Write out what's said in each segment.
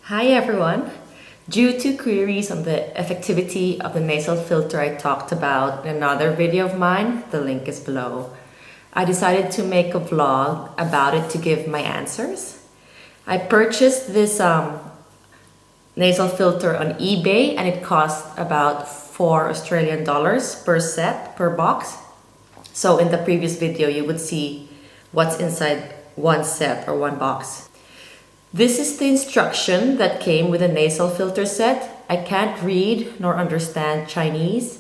Hi everyone! Due to queries on the effectivity of the nasal filter I talked about in another video of mine, the link is below, I decided to make a vlog about it to give my answers. I purchased this nasal filter on eBay and it cost about $4 Australian per set, per box. So in the previous video you would see what's inside one set or one box. This is the instruction that came with a nasal filter set. I can't read nor understand Chinese,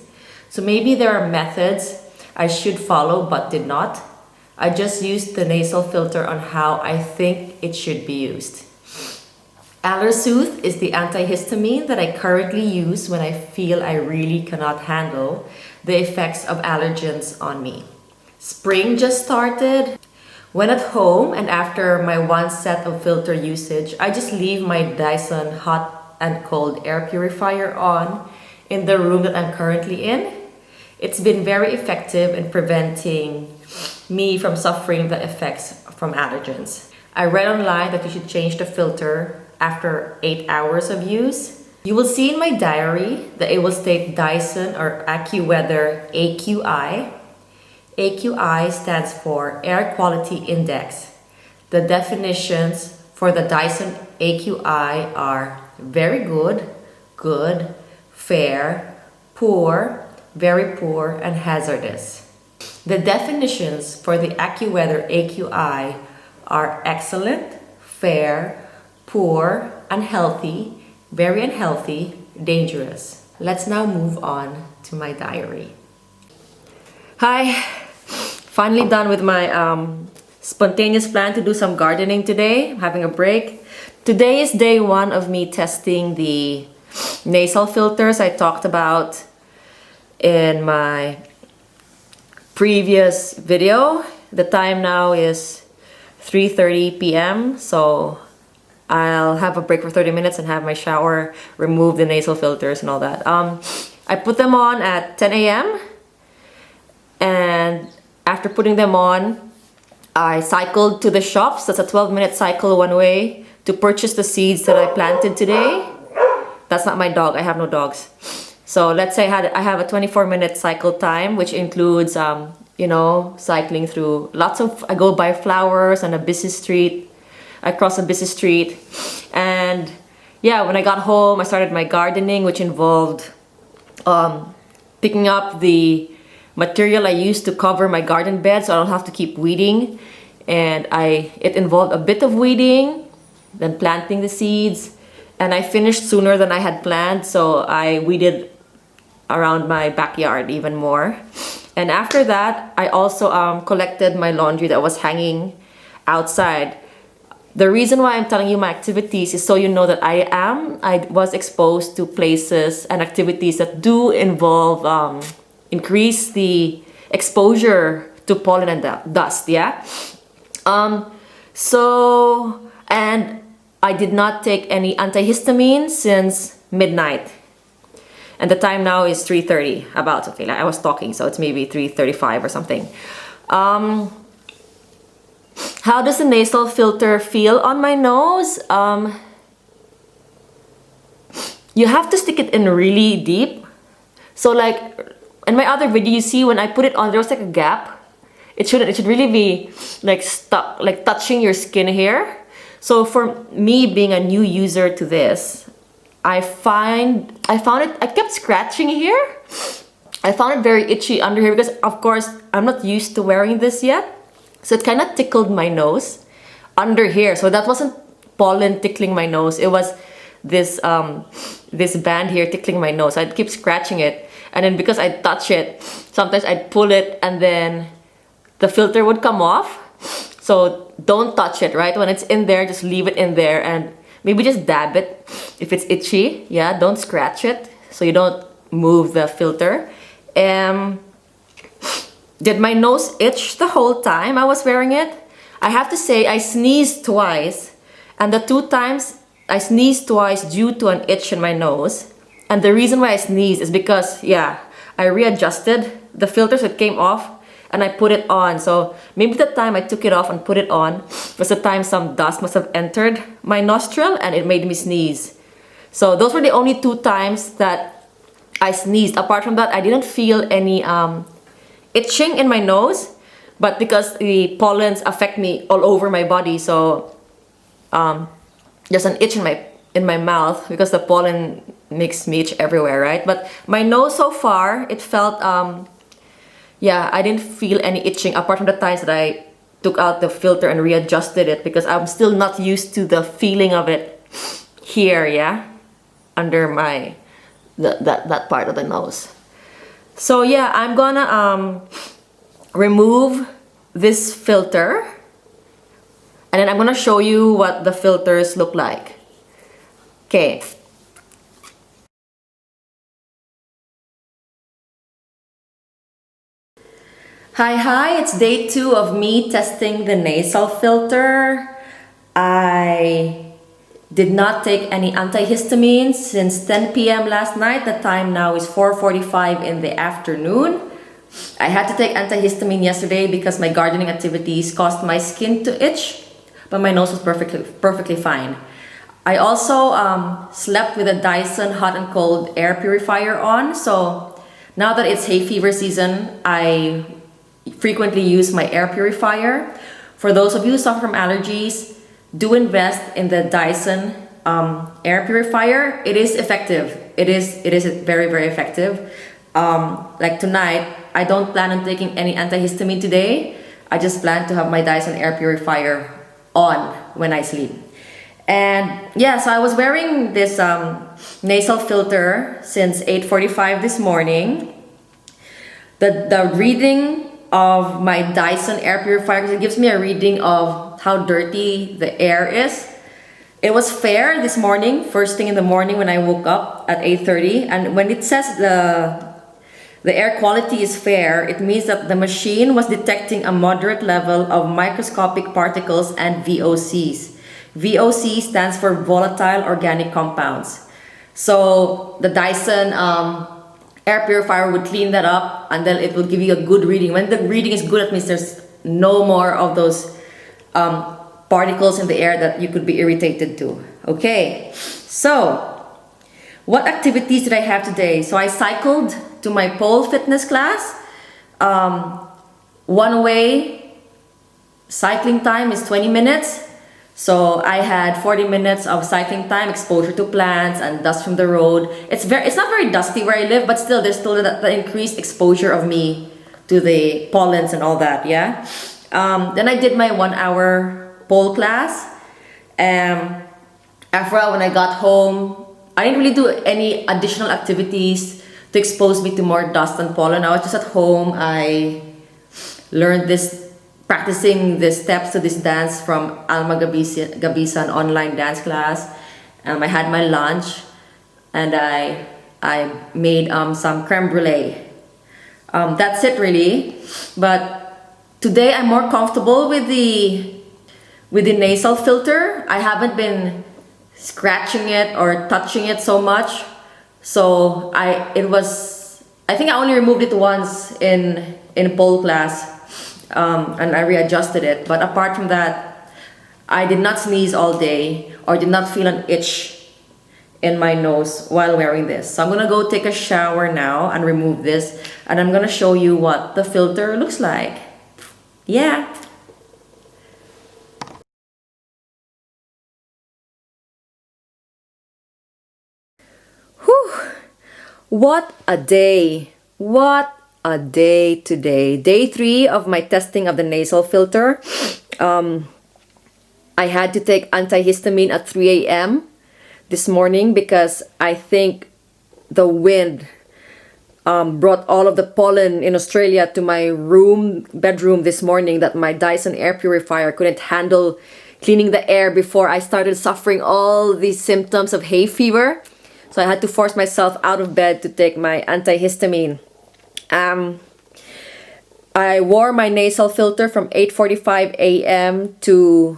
so maybe there are methods I should follow but did not. I just used the nasal filter on how I think it should be used. Allersoothe is the antihistamine that I currently use when I feel I really cannot handle the effects of allergens on me. Spring just started. When at home and after my one set of filter usage, I just leave my Dyson hot and cold air purifier on in the room that I'm currently in. It's been very effective in preventing me from suffering the effects from allergens. I read online that you should change the filter after 8 hours of use. You will see in my diary that it will state Dyson or AccuWeather AQI. AQI stands for Air Quality Index. The definitions for the Dyson AQI are very good, good, fair, poor, very poor, and hazardous. The definitions for the AccuWeather AQI are excellent, fair, poor, unhealthy, very unhealthy, dangerous. Let's now move on to my diary. Hi! Finally done with my spontaneous plan to do some gardening today. I'm having a break. Today is day one of me testing the nasal filters I talked about in my previous video. The time now is 3:30 p.m. so I'll have a break for 30 minutes and have my shower, remove the nasal filters and all that. I put them on at 10 a.m. and after putting them on, I cycled to the shops. That's a 12-minute cycle one way to purchase the seeds that I planted today. That's not my dog. I have no dogs. So let's say I have a 24-minute cycle time, which includes, cycling through I go by flowers on a busy street. I cross a busy street. And yeah, when I got home, I started my gardening, which involved picking up the material I used to cover my garden bed so I don't have to keep weeding, and it involved a bit of weeding, then planting the seeds, and I finished sooner than I had planned, so I weeded around my backyard even more. And after that I also collected my laundry that was hanging outside. The reason why I'm telling you my activities is so you know that I was exposed to places and activities that do involve increase the exposure to pollen and dust, yeah? And I did not take any antihistamines since midnight. And the time now is 3:30, about, okay, like I was talking, so it's maybe 3:35 or something. How does the nasal filter feel on my nose? You have to stick it in really deep. So like, in my other video, you see when I put it on, there was like a gap. It should really be like stuck, like touching your skin here. So for me being a new user to this, I kept scratching here. I found it very itchy under here because of course I'm not used to wearing this yet. So it kind of tickled my nose under here. So that wasn't pollen tickling my nose. It was this band here tickling my nose. I'd keep scratching it. And then because I'd touch it, sometimes I'd pull it and then the filter would come off. So don't touch it, right? When it's in there, just leave it in there and maybe just dab it if it's itchy. Yeah, don't scratch it so you don't move the filter. Did my nose itch the whole time I was wearing it? I have to say I sneezed twice, and the 2 times I sneezed twice due to an itch in my nose. And the reason why I sneezed is because, yeah, I readjusted the filter so it came off. and I put it on. So maybe the time I took it off and put it on was the time some dust must have entered my nostril and it made me sneeze. So those were the only 2 times that I sneezed. Apart from that, I didn't feel any itching in my nose, but because the pollens affect me all over my body, so there's an itch in my mouth because the pollen makes me itch everywhere, right? But my nose so far, it felt yeah, I didn't feel any itching apart from the times that I took out the filter and readjusted it, because I'm still not used to the feeling of it here, yeah, under my that part of the nose. So yeah, I'm gonna remove this filter, and then I'm gonna show you what the filters look like. Okay. Hi, it's day 2 of me testing the nasal filter. I did not take any antihistamines since 10 p.m. last night. The time now is 4:45 in the afternoon. I had to take antihistamine yesterday because my gardening activities caused my skin to itch, but my nose was perfectly fine. I also slept with a Dyson hot and cold air purifier on. So now that it's hay fever season, I frequently use my air purifier. For those of you who suffer from allergies, do invest in the Dyson air purifier. It is effective. It is very, very effective. Like tonight, I don't plan on taking any antihistamine today. I just plan to have my Dyson air purifier on when I sleep. And yeah, so I was wearing this nasal filter since 8:45 this morning. The reading of my Dyson air purifier, it gives me a reading of how dirty the air is. It was fair this morning, first thing in the morning when I woke up at 8:30, and when it says the air quality is fair, it means that the machine was detecting a moderate level of microscopic particles and VOCs. VOC stands for volatile organic compounds. So the Dyson air purifier would clean that up, and then it will give you a good reading. When the reading is good, it means there's no more of those particles in the air that you could be irritated to. Okay, so what activities did I have today? So I cycled to my pole fitness class. One way cycling time is 20 minutes. So I had 40 minutes of cycling time, exposure to plants and dust from the road. It's not very dusty where I live, but still there's still the increased exposure of me to the pollens and all that, yeah. Then I did my 1-hour pole class. After all, when I got home, I didn't really do any additional activities to expose me to more dust and pollen. I was just at home. I learned practicing the steps to this dance from Alma Gabisa, an online dance class. I had my lunch, and I made some creme brulee. That's it really. But today I'm more comfortable with the nasal filter. I haven't been scratching it or touching it so much. So I think I only removed it once in pole class. And I readjusted it, but apart from that, I did not sneeze all day or did not feel an itch in my nose while wearing this. So I'm gonna go take a shower now and remove this, and I'm gonna show you what the filter looks like. Yeah. Whew. What a day. What a day today. Day 3 of my testing of the nasal filter. I had to take antihistamine at 3 a.m. this morning because I think the wind brought all of the pollen in Australia to my bedroom this morning, that my Dyson air purifier couldn't handle cleaning the air before I started suffering all these symptoms of hay fever. So I had to force myself out of bed to take my antihistamine. I wore my nasal filter from 8:45 a.m. to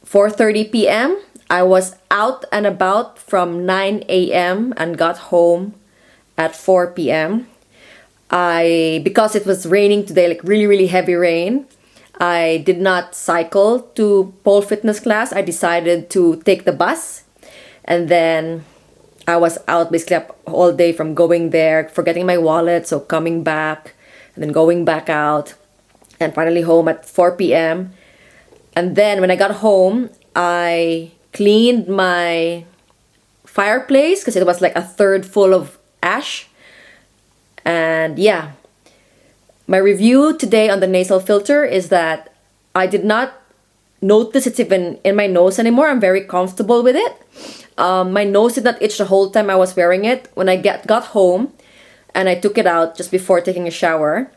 4:30 p.m. I was out and about from 9 a.m. and got home at 4 p.m. Because it was raining today, like really, really heavy rain, I did not cycle to pole fitness class. I decided to take the bus, and then I was out basically up all day from going there, forgetting my wallet, so coming back, and then going back out, and finally home at 4 p.m. And then when I got home, I cleaned my fireplace because it was like a third full of ash. And yeah, my review today on the nasal filter is that I did not notice it's even in my nose anymore. I'm very comfortable with it. My nose did not itch the whole time I was wearing it. When I got home and I took it out just before taking a shower,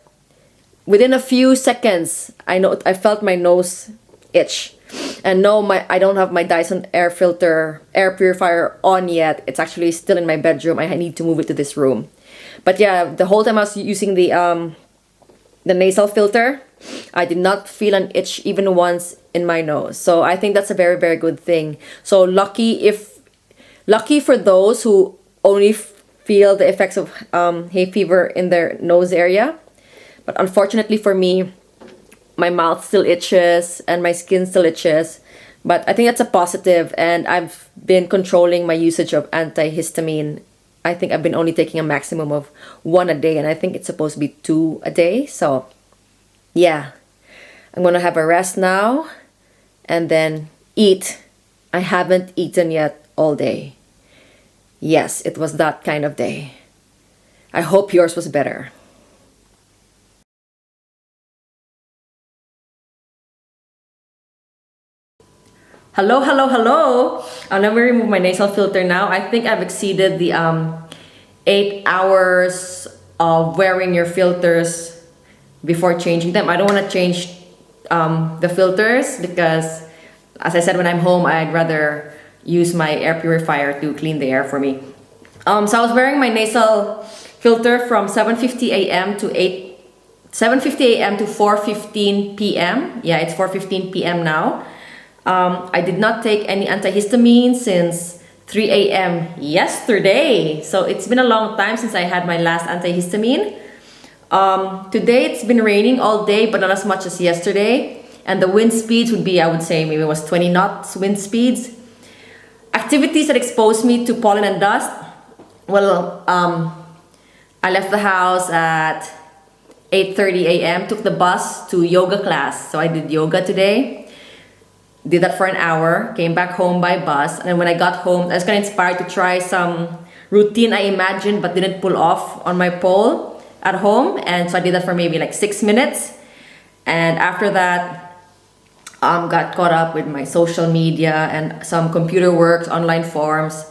within a few seconds, I felt my nose itch. And no, I don't have my Dyson air purifier on yet. It's actually still in my bedroom. I need to move it to this room. But yeah, the whole time I was using the nasal filter, I did not feel an itch even once in my nose. So I think that's a very, very good thing. So lucky for those who only feel the effects of hay fever in their nose area. But unfortunately for me, my mouth still itches and my skin still itches. But I think that's a positive, and I've been controlling my usage of antihistamine. I think I've been only taking a maximum of 1 a day, and I think it's supposed to be 2 a day. So yeah, I'm gonna have a rest now and then eat. I haven't eaten yet all day. Yes, it was that kind of day. I hope yours was better. Hello, hello, hello. Let me remove my nasal filter now. I think I've exceeded the 8 hours of wearing your filters before changing them. I don't want to change the filters because, as I said, when I'm home, I'd rather use my air purifier to clean the air for me. So I was wearing my nasal filter from 7:50 a.m. to 7:50 a.m. to 4:15 p.m. Yeah, it's 4:15 p.m. now. I did not take any antihistamines since 3 a.m. yesterday. So it's been a long time since I had my last antihistamine. Today it's been raining all day, but not as much as yesterday. And the wind speeds would be, I would say, maybe it was 20 knots wind speeds. Activities that exposed me to pollen and dust. Well, I left the house at 8:30 a.m. Took the bus to yoga class. So I did yoga today. Did that for an hour, came back home by bus, and then when I got home, I was kind of inspired to try some routine I imagined but didn't pull off on my pole at home, and so I did that for maybe like 6 minutes. And after that, got caught up with my social media and some computer works, online forums,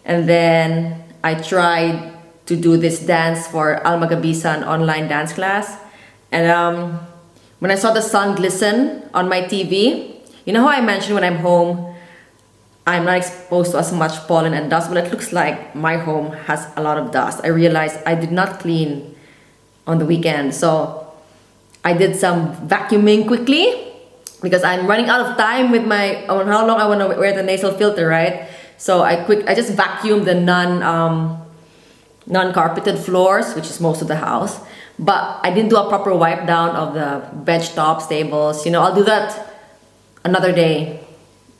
and then I tried to do this dance for Almagabisan online dance class, and when I saw the sun glisten on my TV, you know how I mentioned when I'm home, I'm not exposed to as much pollen and dust, but it looks like my home has a lot of dust. I realized I did not clean on the weekend, so I did some vacuuming quickly because I'm running out of time with on how long I want to wear the nasal filter, right? So I just vacuumed the non-carpeted floors, which is most of the house, but I didn't do a proper wipe down of the bench tops, tables. You know, I'll do that another day,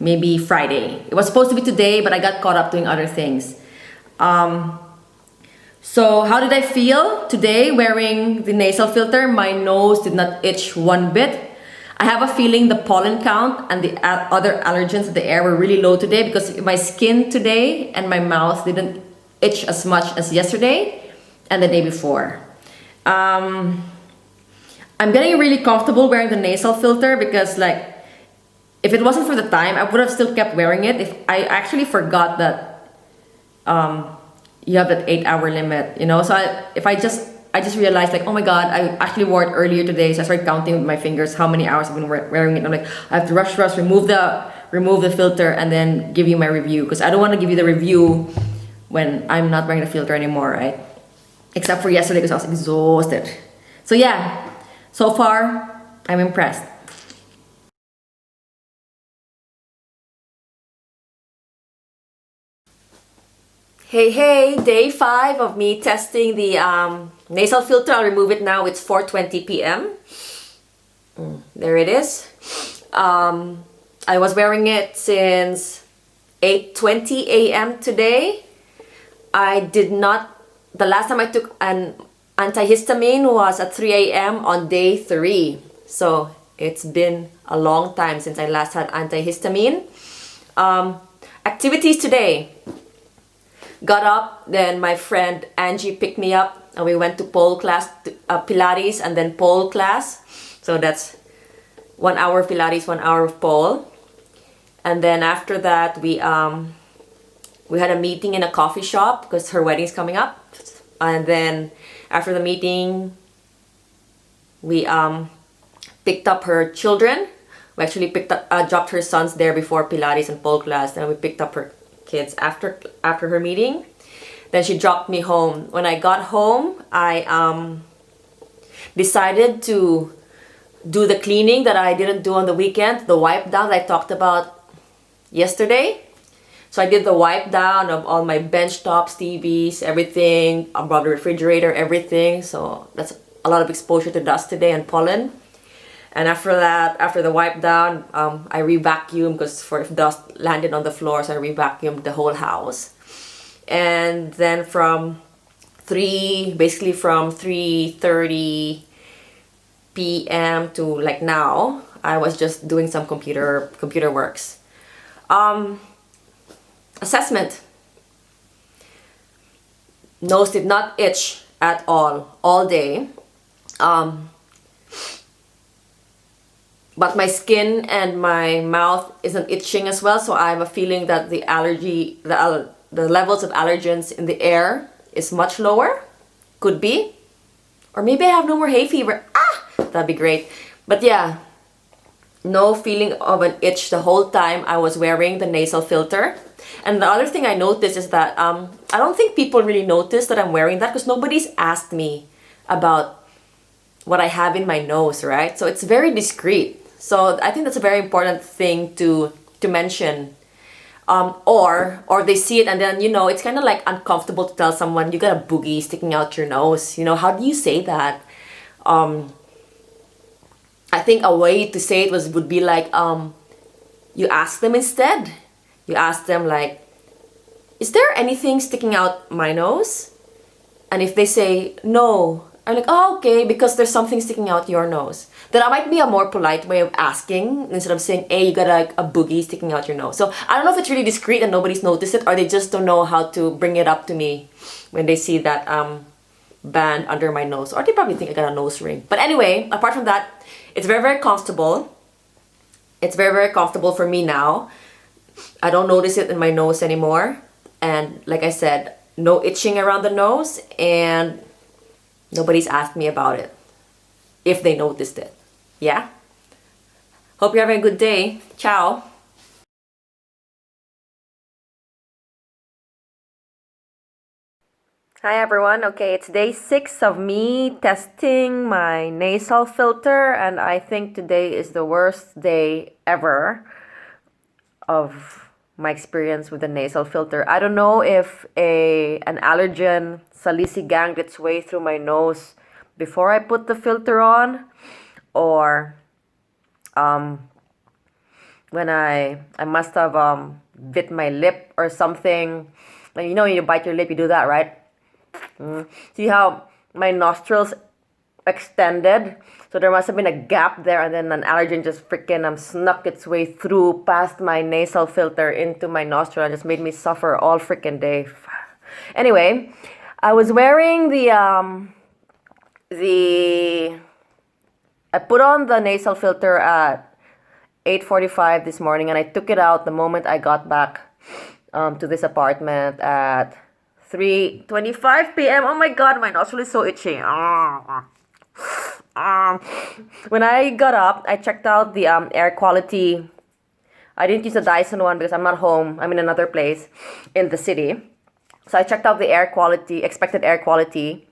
maybe Friday. It was supposed to be today, but I got caught up doing other things. So how did I feel today wearing the nasal filter? My nose did not itch one bit. I have a feeling the pollen count and the other allergens in the air were really low today because my skin today and my mouth didn't itch as much as yesterday and the day before. I'm getting really comfortable wearing the nasal filter because, like, if it wasn't for the time, I would have still kept wearing it. If I actually forgot that you have that 8-hour limit, you know. So I just realized, like, oh my god, I actually wore it earlier today. So I started counting with my fingers how many hours I've been wearing it. I'm like, I have to rush, remove the filter, and then give you my review because I don't want to give you the review when I'm not wearing the filter anymore, right? Except for yesterday because I was exhausted. So yeah, so far I'm impressed. Hey, day 5 of me testing the nasal filter. I'll remove it now. It's 4:20 p.m. There it is. I was wearing it since 8:20 a.m. today. I did not, the last time I took an antihistamine was at 3 a.m. on day 3. So it's been a long time since I last had antihistamine. Activities today. Got up, then my friend Angie picked me up and we went to pole class, Pilates and then pole class. So that's 1 hour of Pilates, 1 hour of pole. And then after that we had a meeting in a coffee shop because her wedding's coming up. And then after the meeting we picked up her children. We actually dropped her sons there before Pilates and pole class, and we picked up her kids after her meeting. Then she dropped me home. When I got home, I decided to do the cleaning that I didn't do on the weekend, the wipe down that I talked about yesterday. So I did the wipe down of all my bench tops, TVs, everything, above the refrigerator, everything. So that's a lot of exposure to dust today and pollen. And after that, after the wipe down, I re-vacuumed because if dust landed on the floor, so I re-vacuumed the whole house. And then from 3:30 p.m. to like now, I was just doing some computer works. Assessment. Nose did not itch at all day. But my skin and my mouth isn't itching as well, so I have a feeling that the levels of allergens in the air is much lower. Could be. Or maybe I have no more hay fever. That'd be great. But yeah, no feeling of an itch the whole time I was wearing the nasal filter. And the other thing I noticed is that I don't think people really notice that I'm wearing that because nobody's asked me about what I have in my nose, right? So it's very discreet. So I think that's a very important thing to mention. Or they see it and then, it's kind of like uncomfortable to tell someone you got a boogie sticking out your nose. How do you say that? I think a way to say it would be like, you ask them instead. You ask them like, is there anything sticking out my nose? And if they say no, I'm like, oh, okay, because there's something sticking out your nose. That might be a more polite way of asking instead of saying, hey, you got a boogie sticking out your nose. So I don't know if it's really discreet and nobody's noticed it, or they just don't know how to bring it up to me when they see that band under my nose. Or they probably think I got a nose ring. But anyway, apart from that, it's very, very comfortable. It's very, very comfortable for me now. I don't notice it in my nose anymore. And like I said, no itching around the nose, and nobody's asked me about it, if they noticed it. Yeah? Hope you're having a good day. Ciao. Hi everyone. Okay, it's day 6 of me testing my nasal filter, and I think today is the worst day ever of my experience with the nasal filter. I don't know if an allergen salicylic its way through my nose before I put the filter on, or when I must have bit my lip or something. Like, when you bite your lip, you do that, right? See how my nostrils extended? So there must have been a gap there, and then an allergen just freaking snuck its way through past my nasal filter into my nostril and just made me suffer all freaking day. Anyway, I was wearing I put on the nasal filter at 8:45 this morning, and I took it out the moment I got back to this apartment at 3:25 p.m. Oh my god, my nostril is so itchy. When I got up, I checked out the air quality. I didn't use the Dyson one because I'm not home. I'm in another place in the city. So I checked out the air quality, expected air quality,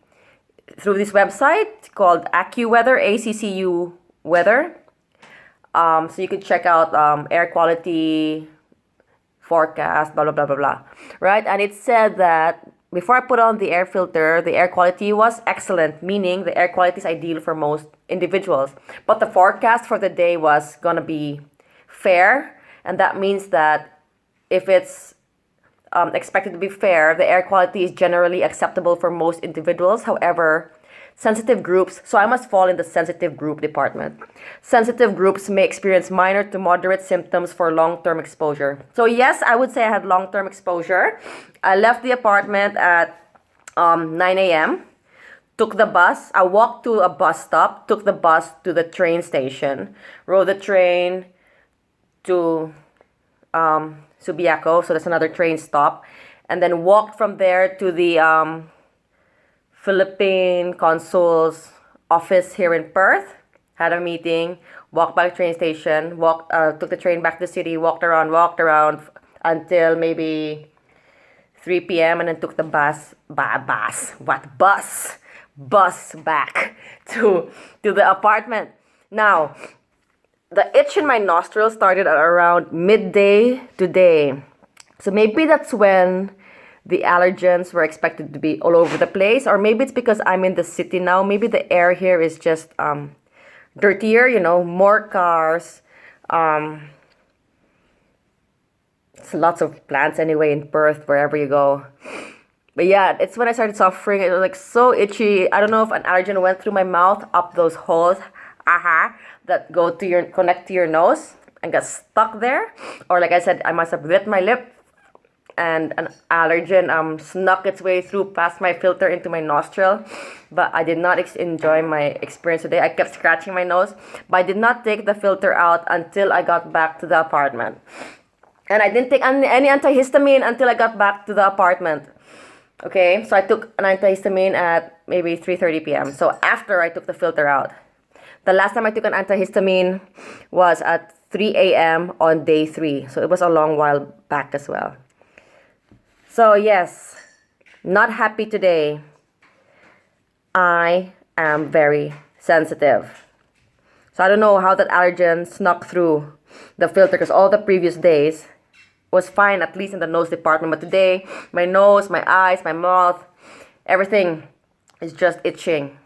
through this website called AccuWeather, ACCU Weather. So you could check out air quality forecast, blah, blah, blah, blah, blah, right? And it said that before I put on the air filter, the air quality was excellent, meaning the air quality is ideal for most individuals. But the forecast for the day was gonna be fair, and that means that if it's expected to be fair, the air quality is generally acceptable for most individuals. However, sensitive groups, so I must fall in the sensitive group department. Sensitive groups may experience minor to moderate symptoms for long-term exposure. So yes, I would say I had long-term exposure. I left the apartment at 9 a.m., took the bus. I walked to a bus stop, took the bus to the train station, rode the train to Subiaco, so that's another train stop, and then walked from there to the Philippine Consul's office here in Perth, had a meeting, walked by the train station, took the train back to the city, walked around until maybe 3 p.m. and then took the bus back to the apartment. Now, the itch in my nostril started at around midday today. So maybe that's when the allergens were expected to be all over the place, or maybe it's because I'm in the city now. Maybe the air here is just dirtier, more cars. It's lots of plants anyway in Perth, wherever you go. But yeah, it's when I started suffering. It was like so itchy. I don't know if an allergen went through my mouth, up those holes, that connect to your nose and got stuck there. Or like I said, I must have bit my lip and an allergen snuck its way through past my filter into my nostril. But I did not enjoy my experience today. I kept scratching my nose, but I did not take the filter out until I got back to the apartment. And I didn't take any antihistamine until I got back to the apartment. Okay, so I took an antihistamine at maybe 3:30 p.m. So after I took the filter out. The last time I took an antihistamine was at 3 a.m. on day 3. So it was a long while back as well. So yes, not happy today. I am very sensitive. So I don't know how that allergen snuck through the filter, because all the previous days was fine, at least in the nose department. But today, my nose, my eyes, my mouth, everything is just itching.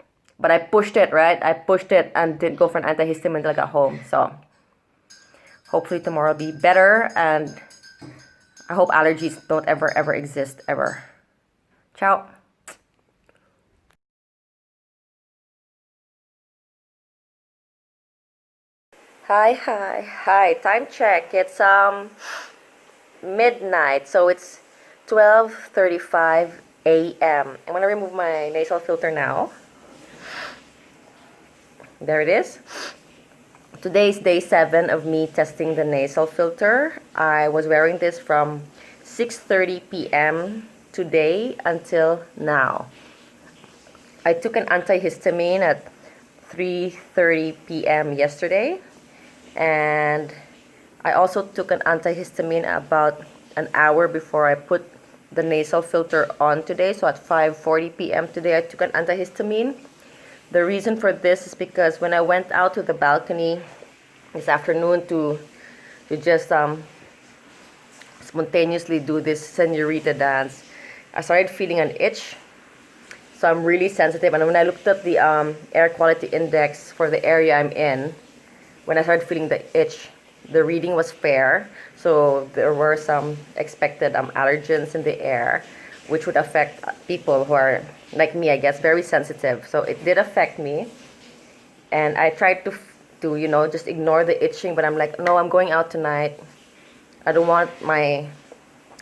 But I pushed it, right? I pushed it and didn't go for an antihistamine until I got home. So hopefully tomorrow will be better, and I hope allergies don't ever exist, ever. Ciao. Hi. Time check. It's midnight, so it's 12:35 a.m. I'm gonna remove my nasal filter now. There it is. Today's day 7 of me testing the nasal filter. I was wearing this from 6:30 p.m. today until now. I took an antihistamine at 3:30 p.m. yesterday, and I also took an antihistamine about an hour before I put the nasal filter on today. So at 5:40 p.m. today, I took an antihistamine. The reason for this is because when I went out to the balcony this afternoon to just spontaneously do this senorita dance, I started feeling an itch. So I'm really sensitive. And when I looked up the air quality index for the area I'm in, when I started feeling the itch, the reading was fair. So there were some expected allergens in the air, which would affect people who are, like me, I guess, very sensitive. So it did affect me. And I tried to just ignore the itching, but I'm like, no, I'm going out tonight. I don't want my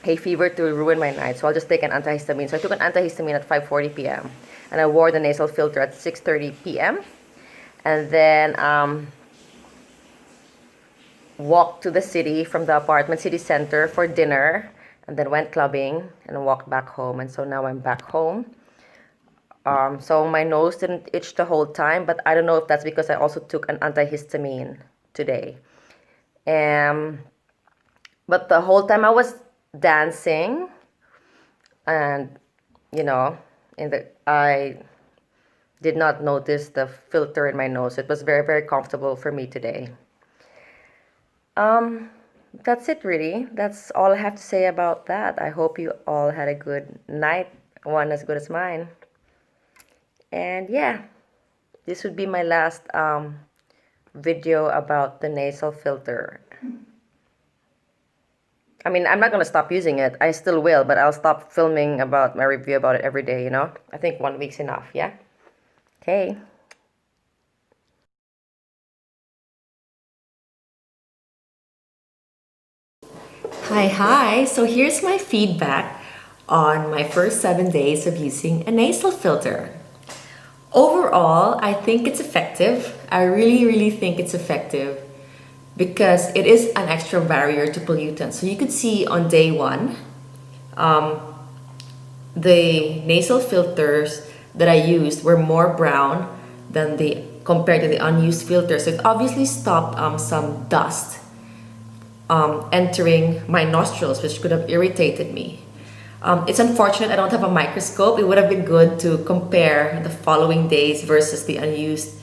hay fever to ruin my night, so I'll just take an antihistamine. So I took an antihistamine at 5:40 p.m. and I wore the nasal filter at 6:30 p.m. and then walked to the city from the apartment city center for dinner, and then went clubbing and walked back home. And so now I'm back home. So my nose didn't itch the whole time, but I don't know if that's because I also took an antihistamine today. But the whole time I was dancing, and I did not notice the filter in my nose. It was very, very comfortable for me today. that's it really. That's all I have to say about that. I hope you all had a good night, one as good as mine. And yeah, this would be my last video about the nasal filter. I mean, I'm not gonna stop using it. I still will, but I'll stop filming about my review about it every day, you know? I think 1 week's enough, yeah? Okay. Hi. So here's my feedback on my first 7 days of using a nasal filter. Overall, I think it's effective. I really think it's effective because it is an extra barrier to pollutants. So you could see on day one, the nasal filters that I used were more brown than the compared to the unused filters. So it obviously stopped some dust entering my nostrils, which could have irritated me. It's unfortunate I don't have a microscope. It would have been good to compare the following days versus the unused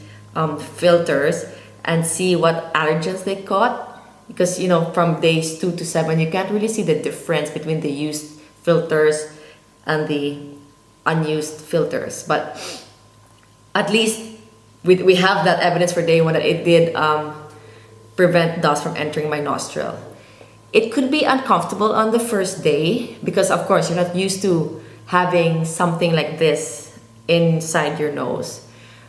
filters and see what allergens they caught. Because, you know, from days 2 to 7, you can't really see the difference between the used filters and the unused filters. But at least we have that evidence for day 1 that it did prevent dust from entering my nostril. It could be uncomfortable on the first day because, of course, you're not used to having something like this inside your nose.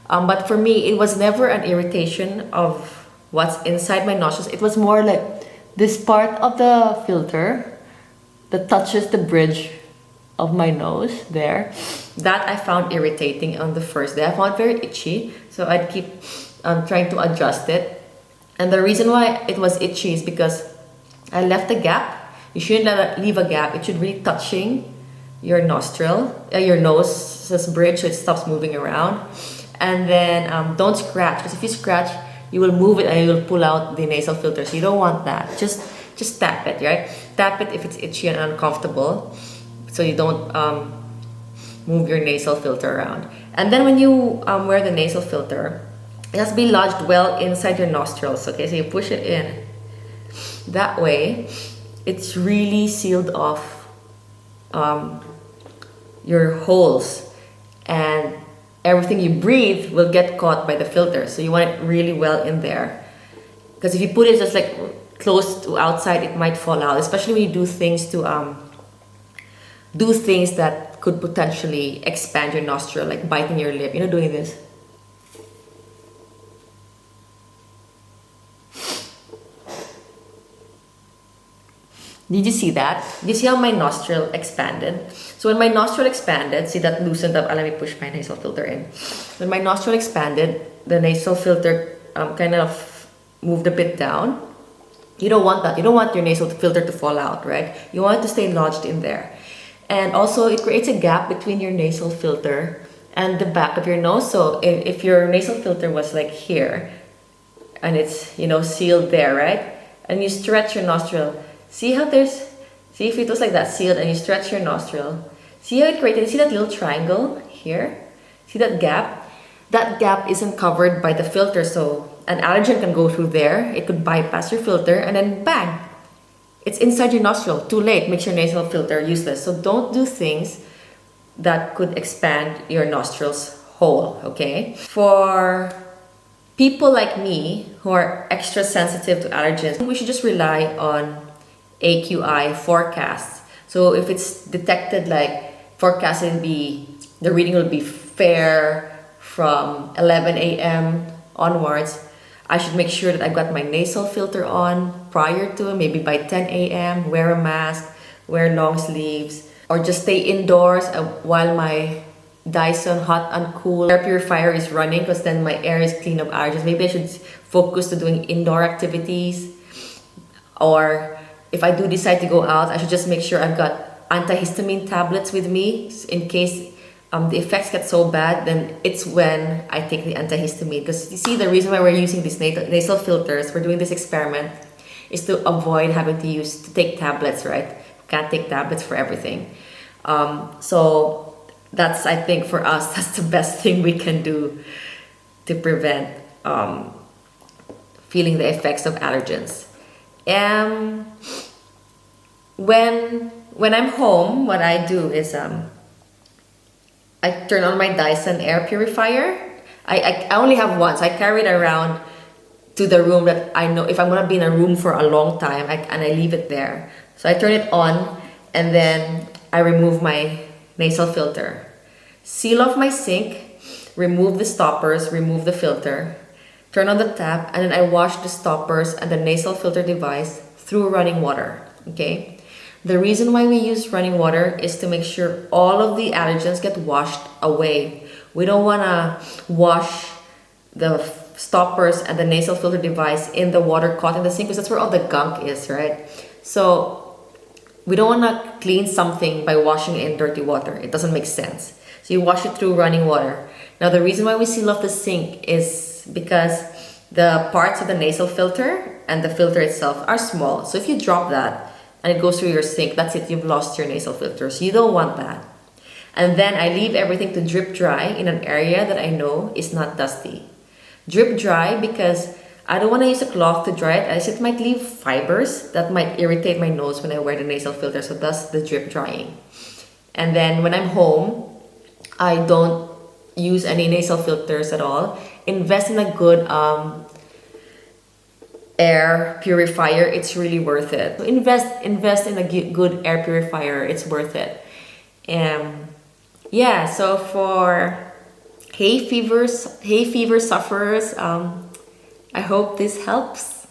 But for me, it was never an irritation of what's inside my nostrils. It was more like this part of the filter that touches the bridge of my nose there. That I found irritating on the first day. I found it very itchy, so I'd keep trying to adjust it. And the reason why it was itchy is because I left a gap. You shouldn't leave a gap. It should be touching your nostril, your nose's bridge, so it stops moving around. And then don't scratch, because if you scratch, you will move it and you will pull out the nasal filter. So you don't want that. Just tap it, right? Tap it if it's itchy and uncomfortable, so you don't move your nasal filter around. And then when you wear the nasal filter, it has to be lodged well inside your nostrils. Okay, so you push it in. That way, it's really sealed off your holes, and everything you breathe will get caught by the filter. So you want it really well in there. Because if you put it just like close to outside, it might fall out. Especially when you do things that could potentially expand your nostril, like biting your lip. You know, doing this. Did you see that? Did you see how my nostril expanded? So when my nostril expanded, see that loosened up. Let me push my nasal filter in. When my nostril expanded, the nasal filter kind of moved a bit down. You don't want that. You don't want your nasal filter to fall out, right? You want it to stay lodged in there. And also, it creates a gap between your nasal filter and the back of your nose. So if your nasal filter was like here, and it's, you know, sealed there, right? And you stretch your nostril. See if it was like that, sealed, and you stretch your nostril. See how it created, see that little triangle here? See that gap? That gap isn't covered by the filter, so an allergen can go through there. It could bypass your filter, and then bang! It's inside your nostril. Too late, makes your nasal filter useless. So don't do things that could expand your nostrils hole, okay? For people like me who are extra sensitive to allergens, we should just rely on AQI forecasts. So if it's detected, like forecasted, the reading will be fair from 11 a.m. onwards, I should make sure that I've got my nasal filter on prior to, maybe by 10 a.m. Wear a mask, wear long sleeves, or just stay indoors while my Dyson hot and cool air purifier is running, because then my air is clean of allergens. Maybe I should focus to doing indoor activities. Or if I do decide to go out, I should just make sure I've got antihistamine tablets with me in case the effects get so bad. Then it's when I take the antihistamine. Because you see, the reason why we're using these nasal filters, we're doing this experiment, is to avoid having to take tablets, right? We can't take tablets for everything. So that's, I think, for us, that's the best thing we can do to prevent feeling the effects of allergens. Um, when I'm home, what I do is I turn on my Dyson air purifier. I only have one, so I carry it around to the room that I know if I'm gonna be in a room for a long time, and I leave it there. So I turn it on, and then I remove my nasal filter, seal off my sink, remove the stoppers, remove the filter, turn on the tap, and then I wash the stoppers and the nasal filter device through running water. Okay. The reason why we use running water is to make sure all of the allergens get washed away. We don't want to wash the stoppers and the nasal filter device in the water caught in the sink, because that's where all the gunk is, right? So we don't want to clean something by washing it in dirty water. It doesn't make sense. So you wash it through running water. Now the reason why we seal off the sink is because the parts of the nasal filter and the filter itself are small. So if you drop that and it goes through your sink, that's it, you've lost your nasal filter. So you don't want that. And then I leave everything to drip dry in an area that I know is not dusty. Drip dry because I don't want to use a cloth to dry it, as it might leave fibers that might irritate my nose when I wear the nasal filter. So that's the drip drying. And then when I'm home, I don't use any nasal filters at all. Invest in a good air purifier. It's really worth it. So invest in a good air purifier. It's worth it. Yeah, so for hay fever sufferers, I hope this helps.